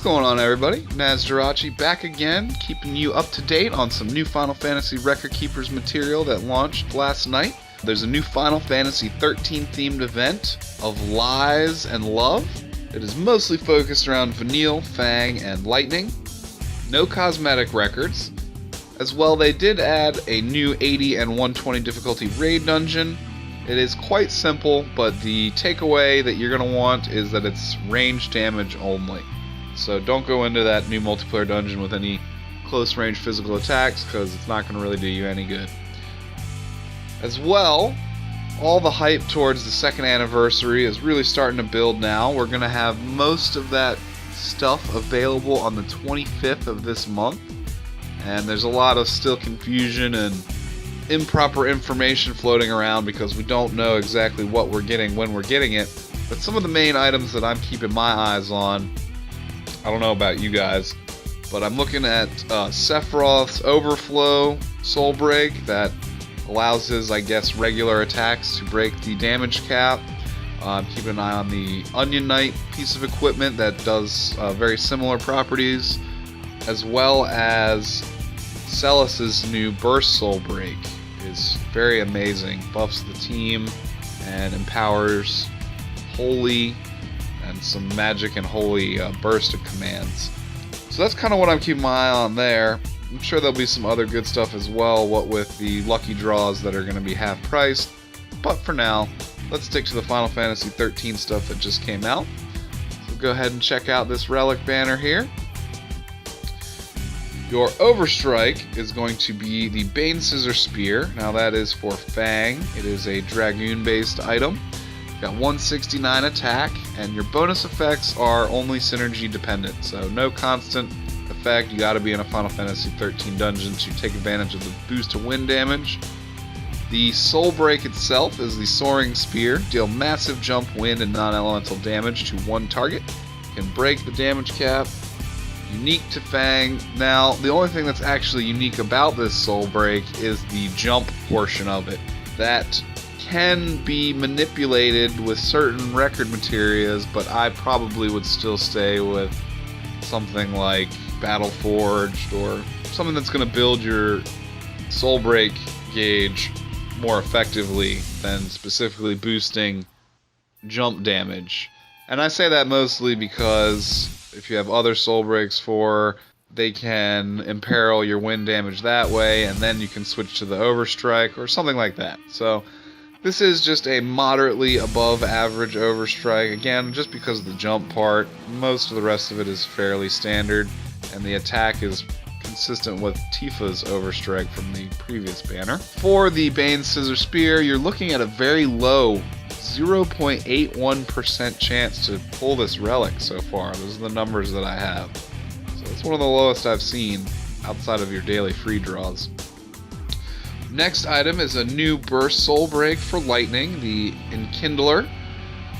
What's going on, everybody? Naz Jirachi back again, keeping you up to date on some new Final Fantasy Record Keepers material that launched last night. There's a new Final Fantasy XIII themed event of Lies and Love. It is mostly focused around Vanille, Fang, and Lightning. No cosmetic records. As well, they did add a new 80 and 120 difficulty raid dungeon. It is quite simple, but the takeaway that you're going to want is that it's range damage only. So don't go into that new multiplayer dungeon with any close range physical attacks, because it's not going to really do you any good. As well, all the hype towards the second anniversary is really starting to build now. We're going to have most of that stuff available on the 25th of this month. And there's a lot of still confusion and improper information floating around because we don't know exactly what we're getting when we're getting it. But some of the main items that I'm keeping my eyes on, I don't know about you guys, but I'm looking at Sephiroth's Overflow Soul Break that allows his, I guess, regular attacks to break the damage cap. I'm keeping an eye on the Onion Knight piece of equipment that does very similar properties, as well as Celis's new Burst Soul Break is very amazing. Buffs the team and empowers Holy and some magic and holy burst of commands. So that's kind of what I'm keeping my eye on there. I'm sure there'll be some other good stuff as well, what with the lucky draws that are going to be half priced. But for now, let's stick to the Final Fantasy XIII stuff that just came out. So go ahead and check out this Relic banner here. Your Overstrike is going to be the Bane Scissor Spear. Now that is for Fang. It is a Dragoon based item. Got 169 attack, and your bonus effects are only synergy dependent, so no constant effect. You gotta be in a Final Fantasy XIII dungeon to take advantage of the boost to wind damage. The Soul Break itself is the Soaring Spear. Deal massive jump, wind, and non-elemental damage to one target. Can break the damage cap. Unique to Fang. Now, the only thing that's actually unique about this Soul Break is the jump portion of it. That can be manipulated with certain record materials, but I probably would still stay with something like Battle Forged or something that's going to build your Soul Break gauge more effectively than specifically boosting jump damage. And I say that mostly because if you have other Soul Breaks they can imperil your wind damage that way, and then you can switch to the Overstrike or something like that. So this is just a moderately above average Overstrike. Again, just because of the jump part, most of the rest of it is fairly standard, and the attack is consistent with Tifa's Overstrike from the previous banner. For the Bane Scissor Spear, you're looking at a very low 0.81% chance to pull this relic so far. Those are the numbers that I have. So it's one of the lowest I've seen outside of your daily free draws. Next item is a new Burst Soul Break for Lightning, the Enkindler.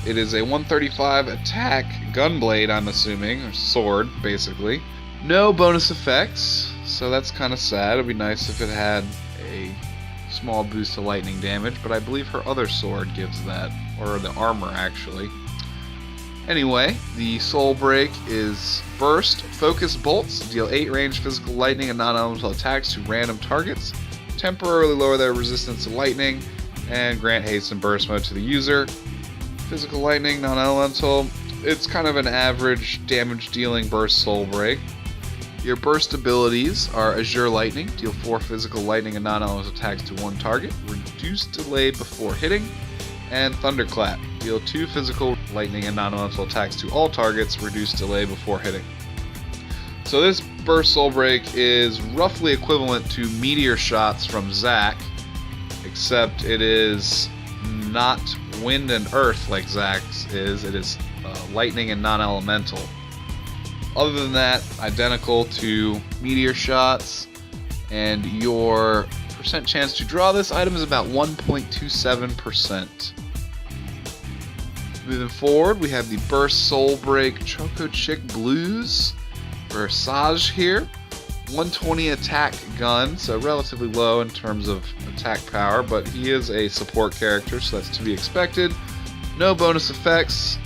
It is a 135 attack gunblade, I'm assuming, or sword, basically. No bonus effects, so that's kind of sad. It would be nice if it had a small boost to lightning damage, but I believe her other sword gives that, or the armor, actually. Anyway, the Soul Break is Burst. Focus bolts deal 8 ranged physical lightning and non-elemental attacks to random targets. Temporarily lower their resistance to lightning, and grant haste and burst mode to the user. Physical lightning, non-elemental. It's kind of an average damage dealing burst Soul Break. Your burst abilities are Azure Lightning, deal 4 physical lightning and non-elemental attacks to one target, reduce delay before hitting, and Thunderclap, deal 2 physical lightning and non-elemental attacks to all targets, reduce delay before hitting. So this Burst Soul Break is roughly equivalent to Meteor Shots from Zack, except it is not wind and earth like Zack's is. It is lightning and non-elemental. Other than that, identical to Meteor Shots, and your percent chance to draw this item is about 1.27%. Moving forward, we have the Burst Soul Break Choco Chick Blues Versage here. 120 attack gun, so relatively low in terms of attack power, but he is a support character, so that's to be expected. No bonus effects.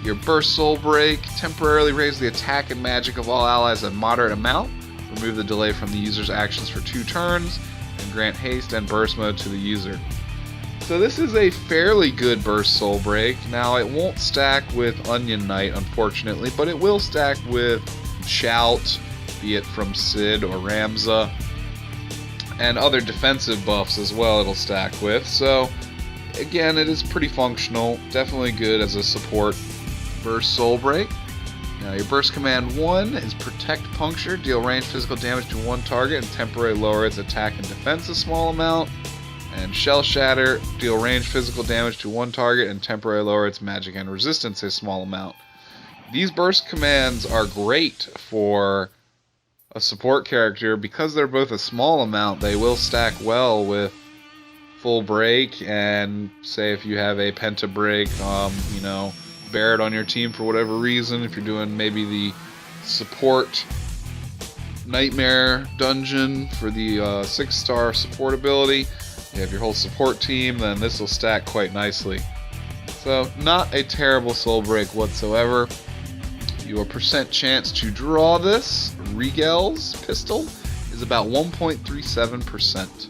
Your Burst Soul Break, temporarily raise the attack and magic of all allies a moderate amount, remove the delay from the user's actions for 2 turns, and grant haste and burst mode to the user. So this is a fairly good Burst Soul Break. Now it won't stack with Onion Knight, unfortunately, but it will stack with Shout, be it from Sid or Ramza, and other defensive buffs as well it'll stack with. So again, it is pretty functional, definitely good as a support Burst Soul Break. Now your Burst Command 1 is Protect Puncture, deal ranged physical damage to one target and temporarily lower its attack and defense a small amount. And Shell Shatter, deal ranged physical damage to one target and temporarily lower its magic and resistance a small amount. These burst commands are great for a support character because they're both a small amount. They will stack well with full break, and say if you have a penta break, you know, Barrett on your team for whatever reason, if you're doing maybe the support Nightmare dungeon for the 6-star support ability, you have your whole support team, then this will stack quite nicely. So not a terrible soul break whatsoever. Your percent chance to draw this Regal's pistol is about 1.37%.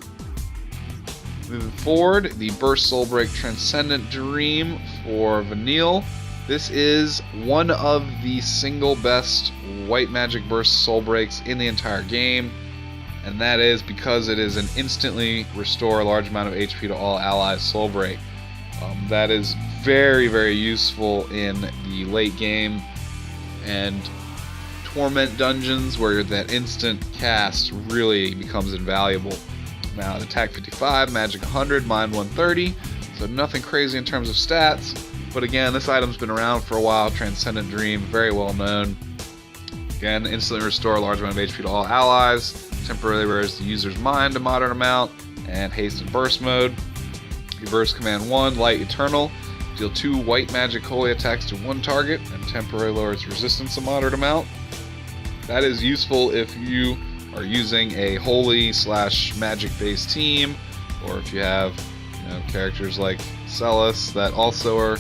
Moving forward, the Burst Soul Break Transcendent Dream for Vanille. This is one of the single best white magic burst soul breaks in the entire game, and that is because it is an instantly restore a large amount of HP to all allies soul break. That is very, very useful in the late game and Torment dungeons where that instant cast really becomes invaluable. Now, attack 55, magic 100, mind 130, so nothing crazy in terms of stats. But again, this item's been around for a while. Transcendent Dream, very well known. Again, instantly restore a large amount of HP to all allies, temporarily raise the user's mind a moderate amount, and haste and burst mode. Your Burst Command 1, Light Eternal, deal 2 white magic holy attacks to one target, and temporarily lower its resistance a moderate amount. That is useful if you are using a holy / magic based team, or if you have, you know, characters like Celis that also are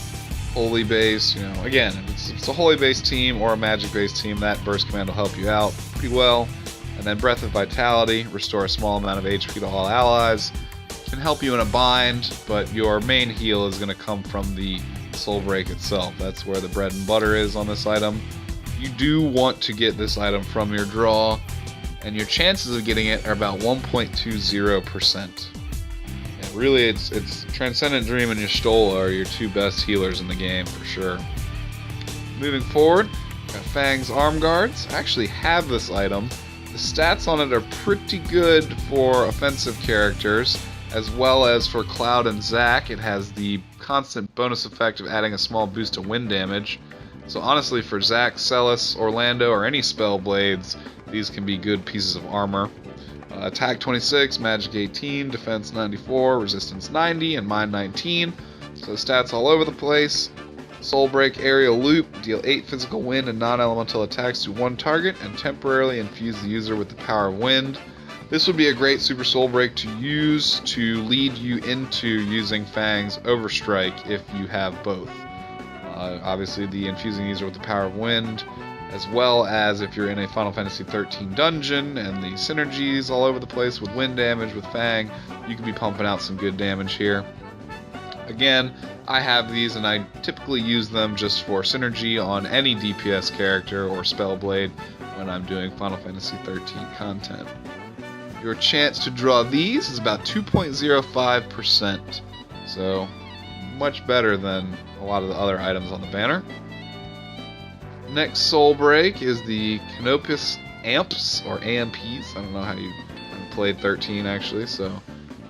holy based. You know, again, if it's a holy based team or a magic based team, that burst command will help you out pretty well. And then Breath of Vitality, restore a small amount of HP to all allies, can help you in a bind, but your main heal is going to come from the soul break itself. That's where the bread and butter is on this item. You do want to get this item from your draw, and your chances of getting it are about 1.20%. Really, it's Transcendent Dream and Y'shtola are your two best healers in the game for sure. Moving forward, got Fang's Arm Guards. I actually have this item. The stats on it are pretty good for offensive characters, as well as for Cloud and Zack. It has the constant bonus effect of adding a small boost to wind damage. So honestly, for Zack, Celis, Orlando, or any Spellblades, these can be good pieces of armor. Attack 26, Magic 18, Defense 94, Resistance 90, and Mind 19. So stats all over the place. Soul Break Aerial Loop, deal 8 physical wind and non-elemental attacks to one target, and temporarily infuse the user with the power of wind. This would be a great Super Soul Break to use to lead you into using Fang's Overstrike if you have both. Obviously the infusing user with the power of wind, as well as if you're in a Final Fantasy XIII dungeon and the synergies all over the place with wind damage with Fang, you can be pumping out some good damage here. Again, I have these and I typically use them just for synergy on any DPS character or Spellblade when I'm doing Final Fantasy XIII content. Your chance to draw these is about 2.05%, so much better than a lot of the other items on the banner. Next Soul Break is the Canopus Amps, or AMPs. I don't know how you played 13 actually, so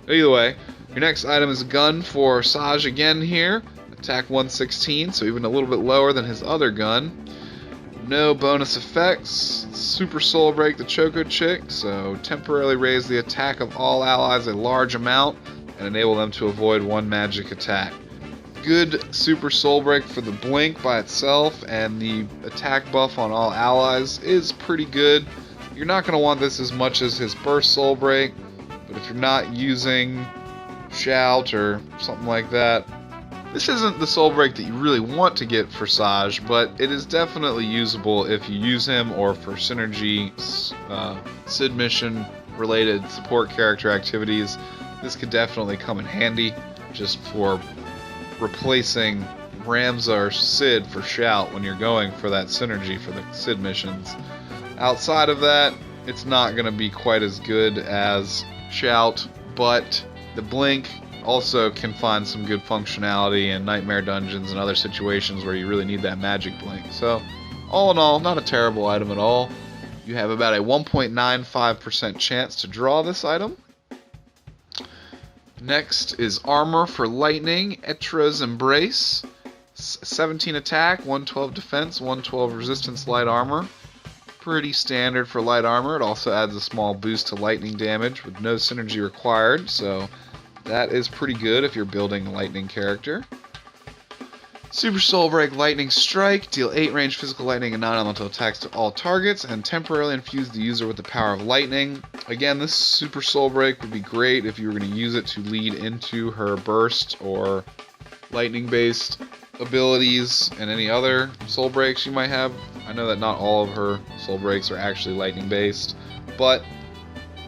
either way. Your next item is a gun for Saj again here. Attack 116, so even a little bit lower than his other gun. No bonus effects. Super Soul Break the Choco Chick, so temporarily raise the attack of all allies a large amount and enable them to avoid one magic attack. Good Super Soul Break for the Blink by itself, and the attack buff on all allies is pretty good. You're not going to want this as much as his Burst Soul Break, but if you're not using Shout or something like that, This isn't the soul break that you really want to get for Saj, but it is definitely usable if you use him or for synergy, Sid mission related support character activities. This could definitely come in handy just for replacing Ramza or Sid for Shout when you're going for that synergy for the Sid missions. Outside of that, it's not going to be quite as good as Shout, but the Blink also can find some good functionality in Nightmare Dungeons and other situations where you really need that magic blink. So, all in all, not a terrible item at all. You have about a 1.95% chance to draw this item. Next is Armor for Lightning, Etra's Embrace. 17 attack, 112 defense, 112 resistance light armor. Pretty standard for light armor. It also adds a small boost to lightning damage with no synergy required, so that is pretty good if you're building a lightning character. Super Soul Break Lightning Strike. Deal 8 range physical lightning and non-elemental attacks to all targets and temporarily infuse the user with the power of lightning. Again, this Super Soul Break would be great if you were going to use it to lead into her burst or lightning-based abilities and any other soul breaks you might have. I know that not all of her soul breaks are actually lightning-based, but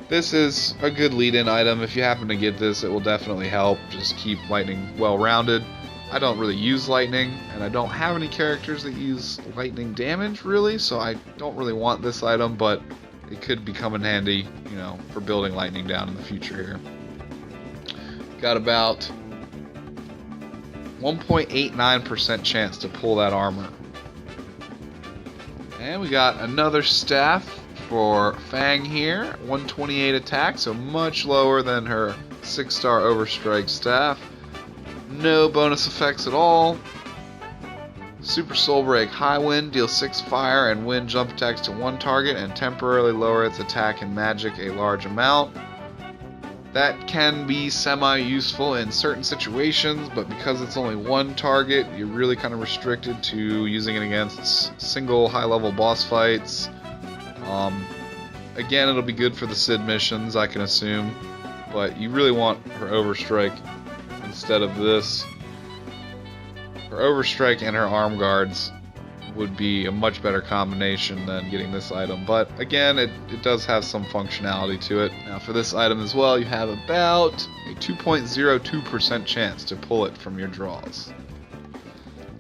this is a good lead-in item. If you happen to get this, it will definitely help. Just keep lightning well-rounded. I don't really use lightning, and I don't have any characters that use lightning damage, really, so I don't really want this item, but it could become in handy, you know, for building lightning down in the future here. Got about 1.89% chance to pull that armor. And we got another staff for Fang here. 128 attack, so much lower than her 6-star Overstrike staff. No bonus effects at all. Super Soul Break High Wind. Deal 6 fire and wind jump attacks to one target and temporarily lower its attack and magic a large amount. That can be semi-useful in certain situations, but because it's only one target, you're really kind of restricted to using it against single high-level boss fights. Again, it'll be good for the Sid missions, I can assume, but you really want her Overstrike instead of this. Her Overstrike and her Arm Guards would be a much better combination than getting this item, but again, it does have some functionality to it. Now for this item as well, you have about a 2.02% chance to pull it from your draws.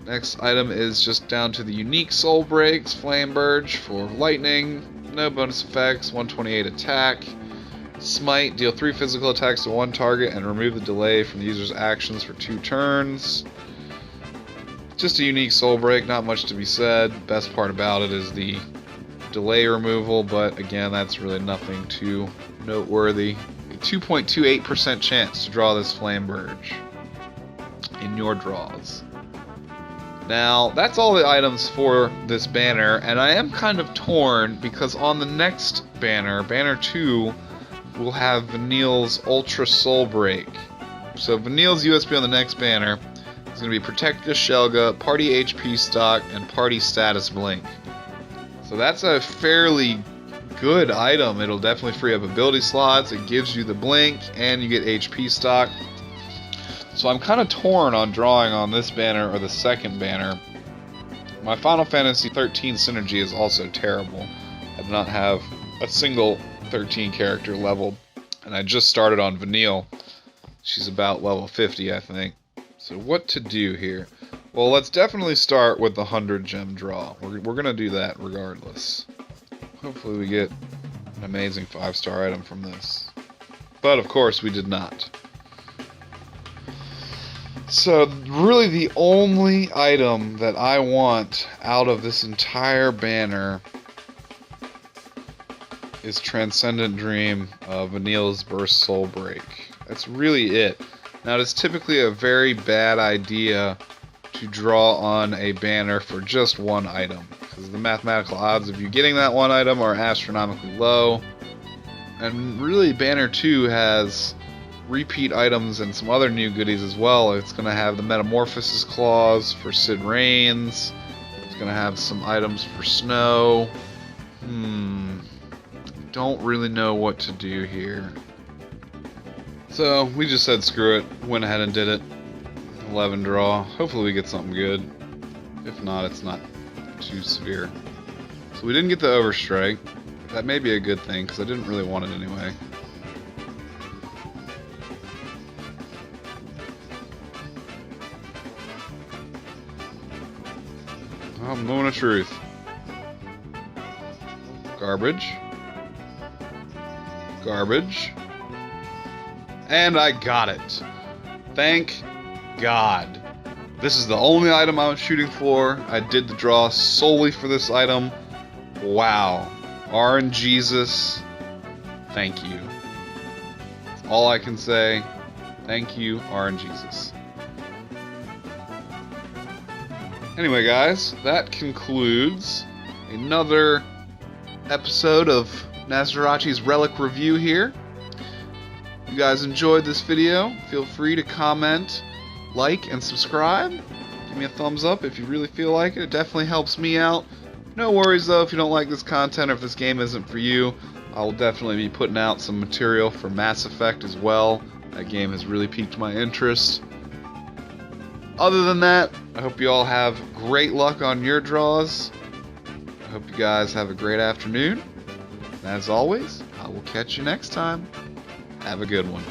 Next item is just down to the unique soul breaks. Flame Burge for lightning, no bonus effects, 128 attack. Smite, deal 3 physical attacks to one target and remove the delay from the user's actions for 2 turns. Just a unique soul break, not much to be said. Best part about it is the delay removal, but again, that's really nothing too noteworthy. A 2.28% chance to draw this Flame Burge in your draws. Now, that's all the items for this banner, and I am kind of torn because on the next banner, Banner 2, we'll have Vanille's Ultra Soul Break. So Vanille's USB on the next banner is going to be Protect Gashelga, Party HP Stock, and Party Status Blink. So that's a fairly good item. It'll definitely free up ability slots, it gives you the Blink, and you get HP Stock. So I'm kind of torn on drawing on this banner or the second banner. My Final Fantasy XIII synergy is also terrible. I do not have a single 13 character leveled, and I just started on Vanille. She's about level 50, I think. So what to do here? Well, let's definitely start with the 100 gem draw. We're going to do that regardless. Hopefully we get an amazing 5-star item from this. But of course we did not. So really the only item that I want out of this entire banner is Transcendent Dream of Vanille's Burst Soul Break. That's really it. Now, it's typically a very bad idea to draw on a banner for just one item, because the mathematical odds of you getting that one item are astronomically low. And really, Banner 2 has repeat items and some other new goodies as well. It's going to have the Metamorphosis Clause for Sid Reigns. It's going to have some items for Snow. Don't really know what to do here. So we just said screw it, went ahead and did it. 11 draw. Hopefully we get something good. If not, it's not too severe. So we didn't get the overstrike. That may be a good thing, because I didn't really want it anyway. Oh, moment of truth. Garbage. Garbage. And I got it. Thank God. This is the only item I was shooting for. I did the draw solely for this item. Wow. RNGesus. Thank you. That's all I can say. Thank you, RNGesus. Anyway, guys, that concludes another episode of Nazarachi's Relic review here. If you guys enjoyed this video, feel free to comment, like, and subscribe. Give me a thumbs up if you really feel like it. It definitely helps me out. No worries, though, if you don't like this content or if this game isn't for you. I will definitely be putting out some material for Mass Effect as well. That game has really piqued my interest. Other than that, I hope you all have great luck on your draws. I hope you guys have a great afternoon. And as always, I will catch you next time. Have a good one.